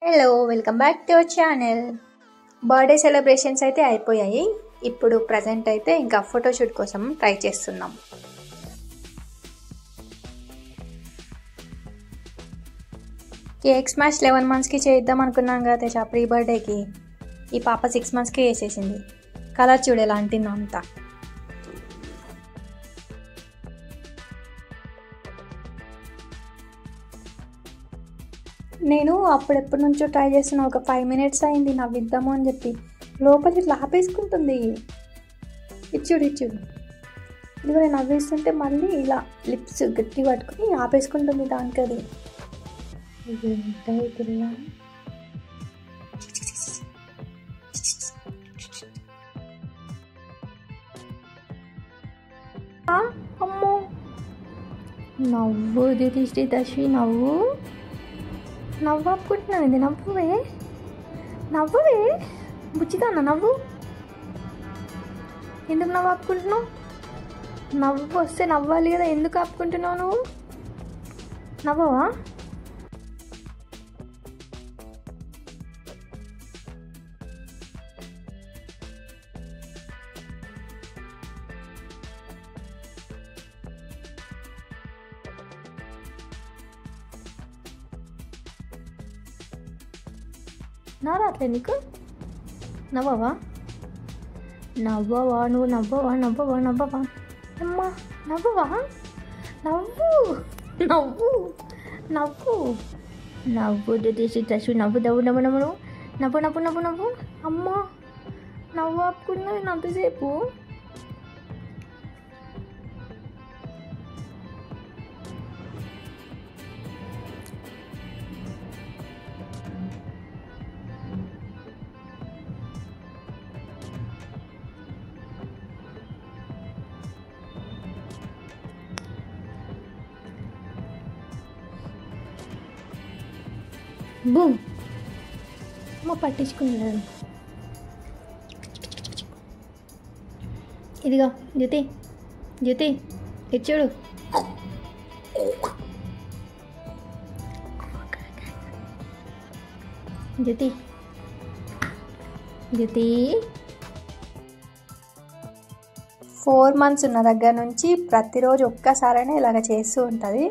Hello welcome back to our channel. Birthday celebrations అయితే అయిపోయాయి. ఇప్పుడు ప్రజెంట్ అయితే ఇంకా ఫోటోషూట్ కోసం ట్రై చేస్తున్నాం. కేక్ స్మాష్ 11 monthsకి చేద్దాం అనుకున్నాం కదా ప్రీ బర్త్డేకి. ఈ పాప 6 monthsకి వేసేసింది. కలర్ చూడు ఎలా అంటిందో అంతా. నేను అప్పుడెప్పటి నుంచో ట్రై చేస్తున్నా. ఒక 5 minutes అయింది నవ్విద్దాము అని చెప్పి. లోపల ఇట్లా ఆపేసుకుంటుంది. ఇచ్చుడు ఇది కూడా నవ్వేస్తుంటే మళ్ళీ ఇలా లిప్స్ గట్టి పట్టుకుని ఆపేసుకుంటుంది దానికి. అది పిల్ల అమ్మో నవ్వు దిష్టి దశి నవ్వు ఆపుకుంటున్నావు. ఇది నవ్వువే బుచ్చిదాన్న నవ్వు. ఎందుకు నవ్వు ఆపుకుంటున్నావు? నవ్వు వస్తే నవ్వాలి కదా, ఎందుకు ఆపుకుంటున్నావు నువ్వు? నవ్వవా? నా రాట్లే నీకు? నవ్వవా నువ్వు? నవ్వవా అమ్మా నవ్వవా? నవ్వు దశు నవ్వు అమ్మా నవ్వు ఆపుకున్నది నంతసేపు. బూ అమ్మ పట్టించుకున్నాను. ఇదిగో జ్యోతి ఇచ్చుడు. జ్యోతి 4 months ఉన్న దగ్గర నుంచి ప్రతిరోజు ఒక్కసారైనా ఇలాగ చేస్తూ ఉంటుంది.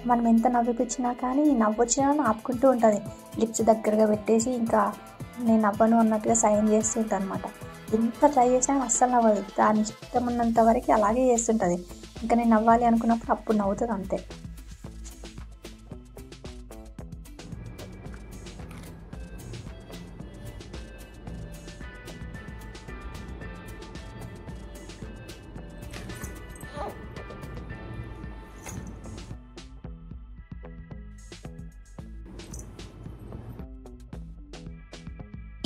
మనం ఎంత నవ్విపించినా కానీ నవ్వొచ్చినా ఆపుకుంటూ ఉంటుంది. లిప్స్ దగ్గరగా పెట్టేసి ఇంకా నేను నవ్వను అన్నట్టుగా సైన్ చేస్తుంటా అనమాట. ఎంత ట్రై చేసినా అస్సలు నవ్వదు. దాని ఇష్టం ఉన్నంత వరకు అలాగే చేస్తుంటుంది. ఇంకా నేను నవ్వాలి అనుకున్నప్పుడు అప్పుడు నవ్వుతుంది అంతే.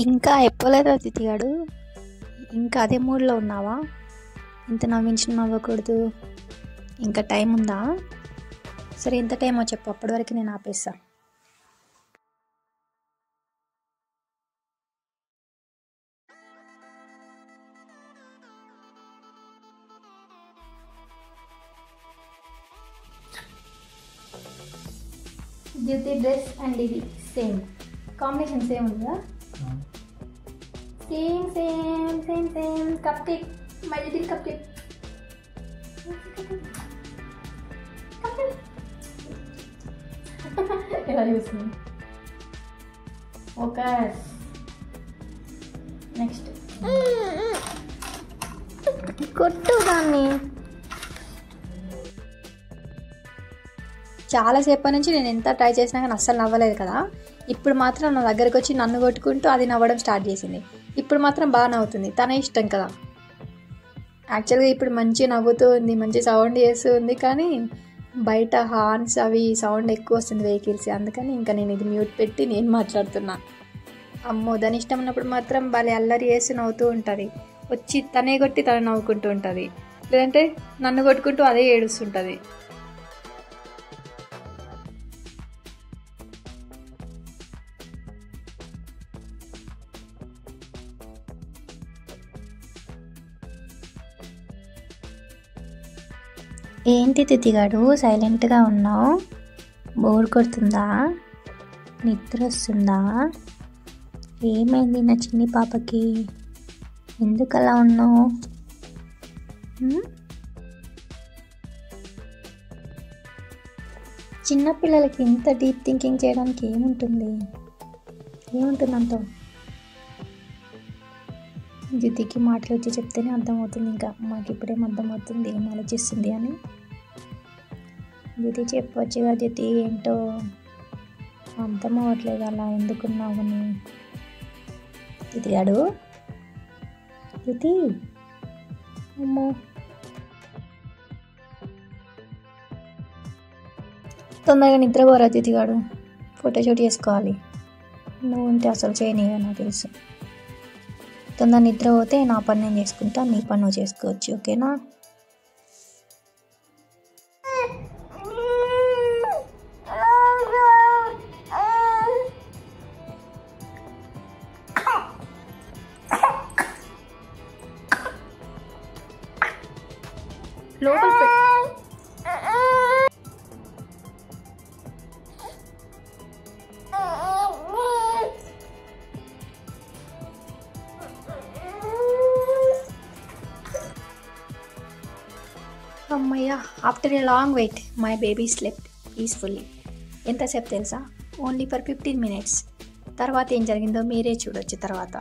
ఇంకా అయిపోలేదు అతిథిగాడు. ఇంకా అదే మూడ్లో ఉన్నావా? ఇంత నవ్వించిన నవ్వకూడదు. ఇంకా టైం ఉందా? సరే ఎంత టైమో చెప్పు, అప్పటి వరకు నేను ఆపేస్తా. జ్యోతి డ్రెస్ అండ్ ఇది సేమ్ కాంబినేషన్ సేమ్ ఉందా? Same cup cake, my little cup cake. ఎలా చూస్తుంది? ఫోకస్. నెక్స్ట్ కొట్టు దాన్ని. చాలాసేపటి నుంచి నేను ఎంత ట్రై చేసినా కానీ అస్సలు నవ్వలేదు కదా. ఇప్పుడు మాత్రం నా దగ్గరకు వచ్చి నన్ను కొట్టుకుంటూ అది నవ్వడం స్టార్ట్ చేసింది. ఇప్పుడు మాత్రం బాగా నవ్వుతుంది. తన ఇష్టం కదా. యాక్చువల్గా ఇప్పుడు మంచి నవ్వుతూ ఉంది, మంచి సౌండ్ చేస్తూ ఉంది. కానీ బయట హార్న్స్ అవి సౌండ్ ఎక్కువ వస్తుంది, వెహికల్స్. అందుకని ఇంకా నేను ఇది మ్యూట్ పెట్టి నేను మాట్లాడుతున్నా. అమ్మో దాని ఇష్టం ఉన్నప్పుడు మాత్రం భలే అల్లరి చేసి నవ్వుతూ ఉంటుంది. వచ్చి తనే కొట్టి తను నవ్వుకుంటూ ఉంటుంది, లేదంటే నన్ను కొట్టుకుంటూ అదే ఏడుస్తుంటుంది. ఏంటి తిథిగాడు సైలెంట్గా ఉన్నావు? బోర్ కొడుతుందా? నిద్ర వస్తుందా? ఏమైంది నా చిన్ని పాపకి? ఎందుకు అలా ఉన్నావు? చిన్నపిల్లలకి ఇంత డీప్ థింకింగ్ చేయడానికి ఏముంటుంది అంత? దిద్దికి మాటలు వచ్చి చెప్తేనే అర్థమవుతుంది. ఇంకా మాకు ఇప్పుడేం అర్థమవుతుంది ఏం ఆలోచిస్తుంది అని. దిది చెప్పొచ్చుగా దిది, ఏంటో అర్థం అవ్వట్లేదు అలా ఎందుకున్నావు అని. దిది గాడు, దిది అమ్మో, తొందరగా నిద్రపోరా దిదిగాడు, ఫోటోషూట్ చేసుకోవాలి. నువ్వు ఉంటే అసలు చేయనీయో నాకు తెలుసు. తొందర నిద్ర పోతే నా పని నేను చేసుకుంటా, నీ పని నువ్వు చేసుకోవచ్చు, ఓకేనా? లోపల అమ్మయ్య, after a long wait my baby slept peacefully. ఎంతసేపు తెలుసా? Only for 15 minutes. తర్వాత ఏం జరిగిందో మీరే చూడొచ్చు. తర్వాత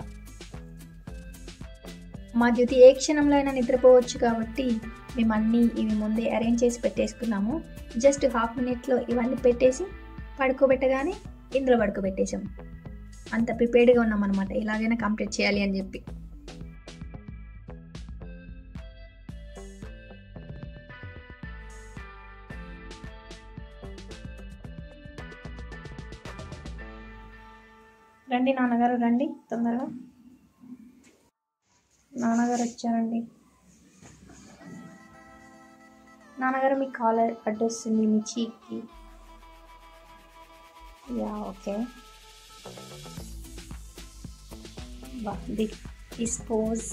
మా జ్యోతి ఏ క్షణంలో అయినా నిద్రపోవచ్చు కాబట్టి మేము అన్నీ ఇవి ముందే అరేంజ్ చేసి పెట్టేసుకున్నాము. జస్ట్ ½ minute ఇవన్నీ పెట్టేసి పడుకోబెట్టగానే ఇందులో పడుకోబెట్టేసాం. అంత ప్రిపేర్డ్గా ఉన్నాం అనమాట, ఇలాగైనా కంప్లీట్ చేయాలి అని చెప్పి. రండి నాన్నగారు, రండి తొందరగా. నాన్నగారు వచ్చారండి. నాన్నగారు మీ కాలర్ అడ్డొస్తుంది మీ చీక్కి. Yeah okay. This pose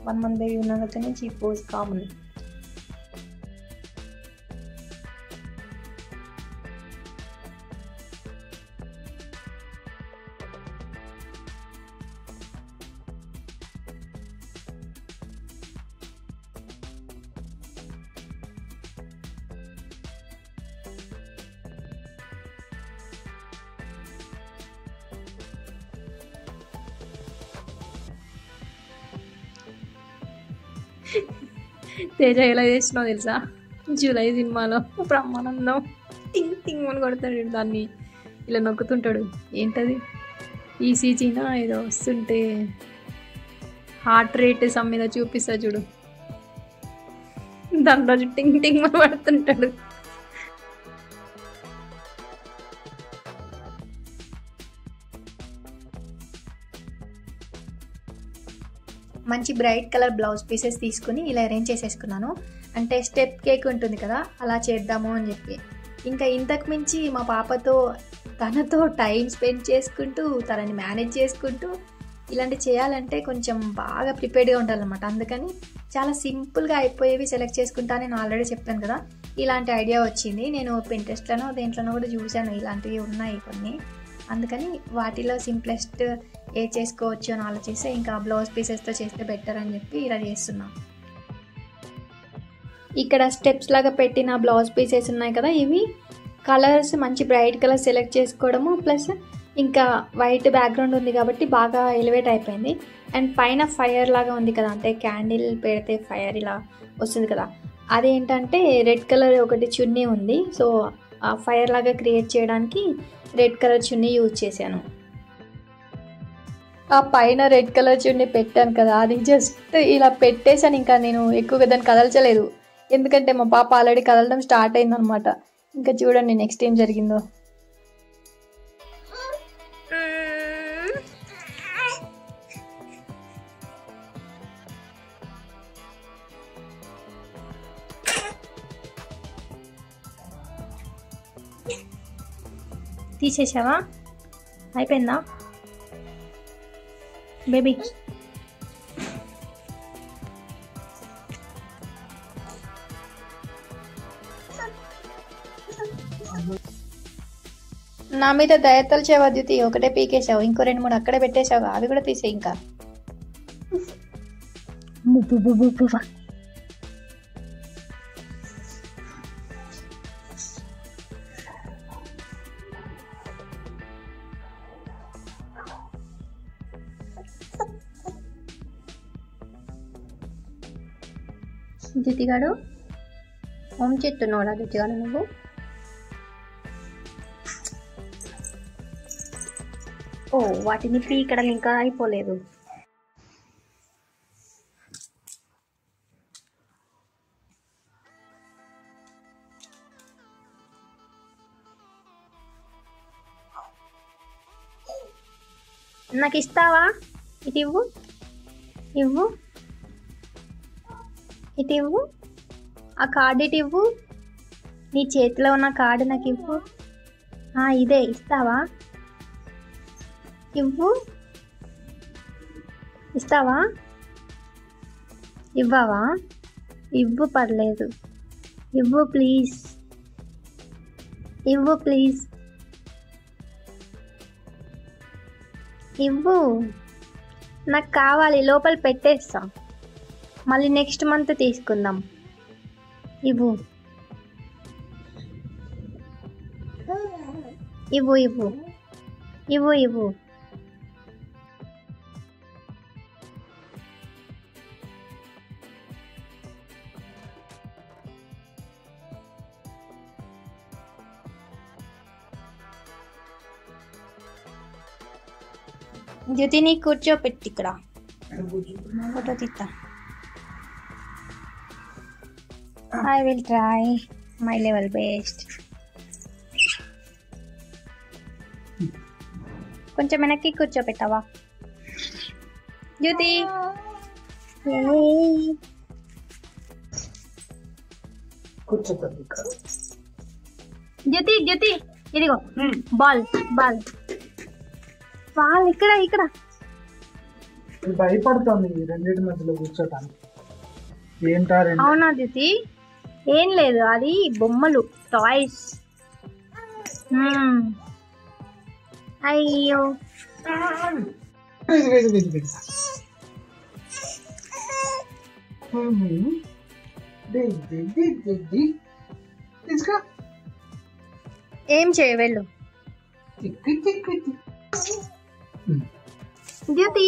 1 month baby ఉన్న దగ్గర నుంచి ఈ పోజ్ కామన్. తేజ ఎలా చేసినావు తెలుసా? జూలై సినిమాలో బ్రహ్మానందం టింగ్ టింగ్ అని కొడతాడు, దాన్ని ఇలా నొక్కుతుంటాడు. ఏంటది ఈసీజీనా ఏదో వస్తుంటే హార్ట్ రేట్ మీద చూపిస్తా చూడు, దాంట్లో టింగ్ టింగ్ అని పడుతుంటాడు. మంచి బ్రైట్ కలర్ బ్లౌజ్ పీసెస్ తీసుకుని ఇలా అరేంజ్ చేసేసుకున్నాను. అంటే స్టెప్ కేక్ ఉంటుంది కదా, అలా చేద్దాము అని చెప్పి. ఇంకా ఇంతకు మించి మా పాపతో తనతో టైం స్పెండ్ చేసుకుంటూ తనని మేనేజ్ చేసుకుంటూ ఇలాంటివి చేయాలంటే కొంచెం బాగా ప్రిపేర్డ్గా ఉండాలన్నమాట. అందుకని చాలా సింపుల్గా అయిపోయేవి సెలెక్ట్ చేసుకుంటా. నేను ఆల్రెడీ చెప్పాను కదా, ఇలాంటి ఐడియా వచ్చింది. నేను పింట్రెస్ట్లోనో దేంట్లోనో కూడా చూశాను, ఇలాంటివి ఉన్నాయి కొన్ని. అందుకని వాటిలో సింప్లెస్ట్ ఏ చేసుకోవచ్చు అని ఆలోచిస్తే ఇంకా బ్లౌజ్ పీసెస్తో చేస్తే బెటర్ అని చెప్పి ఇలా చేస్తున్నా. ఇక్కడ స్టెప్స్ లాగా పెట్టిన బ్లౌజ్ పీసెస్ ఉన్నాయి కదా, ఇవి కలర్స్ మంచి బ్రైట్ కలర్ సెలెక్ట్ చేసుకోవడము, ప్లస్ ఇంకా వైట్ బ్యాక్గ్రౌండ్ ఉంది కాబట్టి బాగా ఎలివేట్ అయిపోయింది. అండ్ పైన ఫైర్ లాగా ఉంది కదా, అంటే క్యాండిల్ పెడితే ఫైర్ ఇలా వస్తుంది కదా, అదేంటంటే రెడ్ కలర్ ఒకటి చున్నీ ఉంది. సో ఆ ఫైర్ లాగా క్రియేట్ చేయడానికి రెడ్ కలర్ చున్నీ యూజ్ చేశాను. ఆ పైన రెడ్ కలర్ చున్నీ పెట్టాను కదా, అది జస్ట్ ఇలా పెట్టేశాను. ఇంకా నేను ఎక్కువగా దాన్ని కదల్చలేదు, ఎందుకంటే మా పాప ఆల్రెడీ కదలడం స్టార్ట్ అయిందనమాట. ఇంకా చూడండి నెక్స్ట్ ఏం జరిగిందో. తీసేసావా? అయిపోయిందా బేబీ? నా మీద దయతలు చేయవద్దు, ఒకటే పీకేసావు, ఇంకో 2-3 అక్కడే పెట్టేసావు, అవి కూడా తీసే ఇంకా. జ్యోతిగాడు హోమ్ చెప్తున్నావురా జ్యోతిగాడు నువ్వు. ఓ వాటిని పీకడం ఇంకా అయిపోలేదు. నాకు ఇస్తావా? ఇటు ఇవ్వు, ఇవ్వు, ఇటు ఇవ్వు, ఆ కార్డు ఇటు ఇవ్వు, నీ చేతిలో ఉన్న కార్డు నాకు ఇవ్వు. ఇదే ఇస్తావా? ఇవ్వు, ఇస్తావా? ఇవ్వవా? ఇవ్వు, పర్లేదు, ఇవ్వు ప్లీజ్, ఇవ్వు ప్లీజ్, ఇవ్వు, నాకు కావాలి, లోపల పెట్టేస్తా, మళ్ళీ నెక్స్ట్ మంత్ తీసుకుందాం. ఇవ్వు, ఇవ్వు, ఇవ్వు, ఇవ్వు, ఇవ్వు. జ్యోతిని కూర్చోపెట్టి ఇక్కడ ఫోటో తీస్తా. I will try my level best. కొంచెం వెనక్కి కూర్చోపెట్టావా జ్యోతి? జ్యోతి, జ్యోతి ఇదిగో బాల్, బాల్, బాల్ ఇక్కడ, ఇక్కడ. భయపడుతుంది రెండింటి మధ్యలో కూర్చోటానికి. ఏంటా? అవునా జ్యోతి? ఏం లేదు, అది బొమ్మలు, టాయ్స్. అయ్యో ఏం చేయ వెళ్ళు జ్యోతి.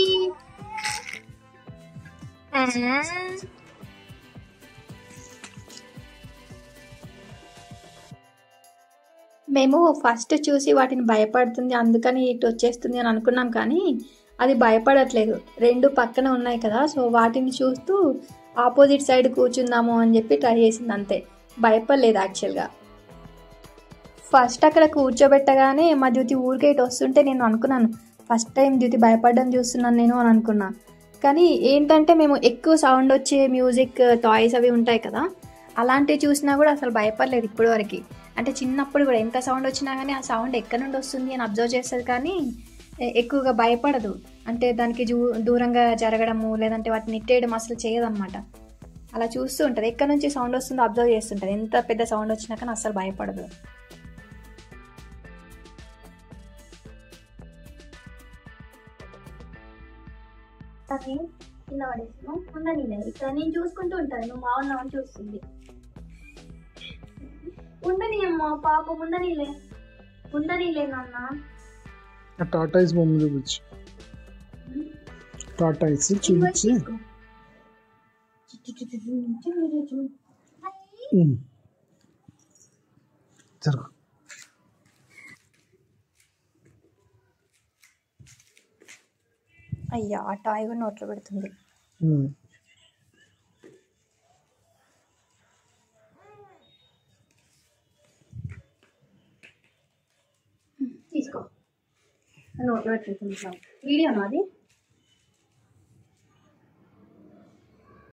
మేము ఫస్ట్ చూసి వాటిని భయపడుతుంది అందుకని ఇటు వచ్చేస్తుంది అని అనుకున్నాం, కానీ అది భయపడట్లేదు. రెండు పక్కన ఉన్నాయి కదా, సో వాటిని చూస్తూ ఆపోజిట్ సైడ్ కూర్చుందాము అని చెప్పి ట్రై చేసింది, అంతే. భయపడలేదు యాక్చువల్గా. ఫస్ట్ అక్కడ కూర్చోబెట్టగానే మా జ్యోతి ఊరికే ఇటు వస్తుంటే నేను అనుకున్నాను, ఫస్ట్ టైం జ్యోతి భయపడడం చూస్తున్నాను నేను అని అనుకున్నా. కానీ ఏంటంటే మేము ఎక్కువ సౌండ్ వచ్చే మ్యూజిక్ టాయ్స్ అవి ఉంటాయి కదా, అలాంటివి చూసినా కూడా అసలు భయపడలేదు ఇప్పటి వరకు. అంటే చిన్నప్పుడు కూడా ఎంత సౌండ్ వచ్చినా కానీ ఆ సౌండ్ ఎక్కడి నుండి వస్తుంది అని అబ్జర్వ్ చేస్తుంది, కానీ ఎక్కువగా భయపడదు. అంటే దానికి దూరంగా జరగడము లేదంటే వాటిని నెట్టేయడం అసలు చేయదన్నమాట. అలా చూస్తూ ఉంటుంది, ఎక్కడి నుంచి సౌండ్ వస్తుందో అబ్జర్వ్ చేస్తుంటుంది. ఎంత పెద్ద సౌండ్ వచ్చినా కానీ అసలు భయపడదు. కింద పడేసాను, ఉండనీలే, ఇక్కడ నేను చూసుకుంటూ ఉంటాను, నువ్వు బాగున్నావని చూస్తుంది. ఉండని అమ్మా పాపం, ఉండనీలే, ఉండనీలే నాన్న. టాటాయిస్ బొమ్మ చూపించు, టాటాయిస్ చూపించి. జరుగు. అయ్యా ఆ టాయ్ కూడా నోట్లో పెడుతుంది. తీసుకో, నోట్లో పెట్టుకుంటున్నాం. వీడియోనా అది?